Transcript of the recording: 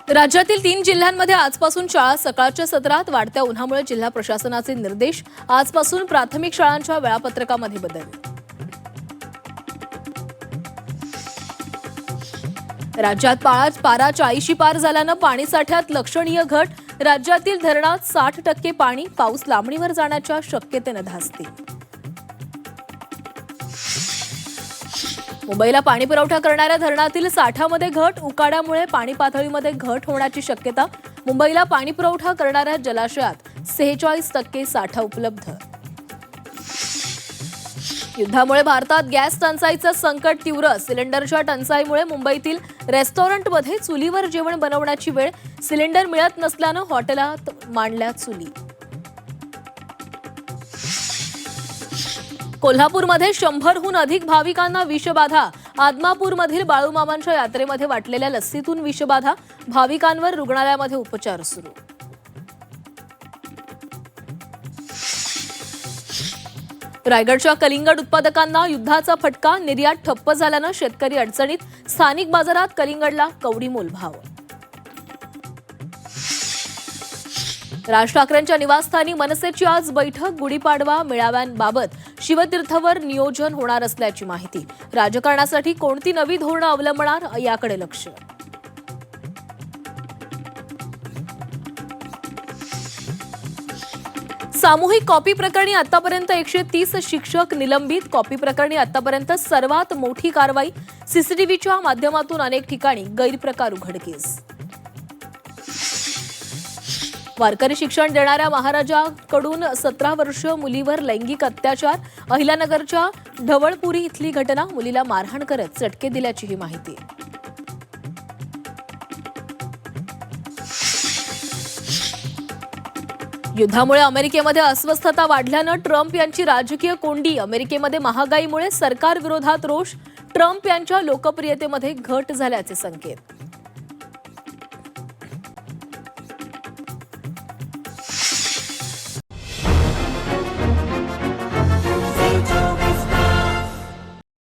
राज्यातील 3 जिल्ह्यांमध्ये आजपासून शाळा सकाळच्या सत्रात. वाढत्या उन्हामुळे जिल्हा प्रशासनाचे निर्देश. आजपासून प्राथमिक शाळांच्या वेळापत्रकामध्ये बदल. राज्यात पारा 40 पार झाल्यानं पाणी साठ्यात लक्षणीय घट. राज्यातील धरणात 60% पाणी. पाऊस लांबणीवर जाण्याच्या शक्यतेनं धास्ती. मुंबईला पाणी पुरवठा करणाऱ्या धरणातील साठ्यामध्ये घट. उकाड्यामुळे पाणी पातळीमध्ये घट होण्याची शक्यता. मुंबईला पाणी पुरवठा करणाऱ्या जलाशयात 46% साठा उपलब्ध. युद्धामुळे भारतात गॅस टंचाईचं संकट तीव्र. सिलेंडरच्या टंचाईमुळे मुंबईतील रेस्टॉरंटमध्ये चुलीवर जेवण बनवण्याची वेळ. सिलेंडर मिळत नसल्यानं हॉटेलात मांडल्या चुली. कोल्हापूरमध्ये 100हून अधिक भाविकांना विषबाधा. आदमापूरमधील बाळूमामांच्या यात्रेमध्ये वाटलेल्या लस्सीतून विषबाधा. भाविकांवर रुग्णालयामध्ये उपचार सुरू. रायगडच्या कलिंगड उत्पादकांना युद्धाचा फटका. निर्यात ठप्प झाल्यानं शेतकरी अडचणीत. स्थानिक बाजारात कलिंगडला कवडीमोल भाव. राज ठाकरेंच्या निवासस्थानी मनसेची आज बैठक. गुढीपाडवा मेळाव्यांबाबत शिवतीर्थवर नियोजन होणार असल्याची माहिती. राजकारणासाठी कोणती नवी धोरणं अवलंबणार याकडे लक्ष. सामूहिक कॉपी प्रकरणी आतापर्यंत 130 शिक्षक निलंबित. कॉपी प्रकरणी आतापर्यंत सर्वात मोठी कारवाई. सीसीटीव्हीच्या माध्यमातून अनेक ठिकाणी गैरप्रकार उघडकीस. वारकरी शिक्षण देणाऱ्या महाराजाकडून 17 वर्ष मुलीवर लैंगिक अत्याचार. अहिल्यानगरच्या ढवळपुरी इथली घटना. मुलीला मारहाण करत चटके दिल्याची ही माहिती. युद्धामुळे अमेरिकेमध्ये अस्वस्थता वाढल्यानं ट्रम्प यांची राजकीय कोंडी. अमेरिकेमध्ये महागाईमुळे सरकार विरोधात रोष. ट्रम्प यांच्या लोकप्रियतेमध्ये घट झाल्याचे संकेत.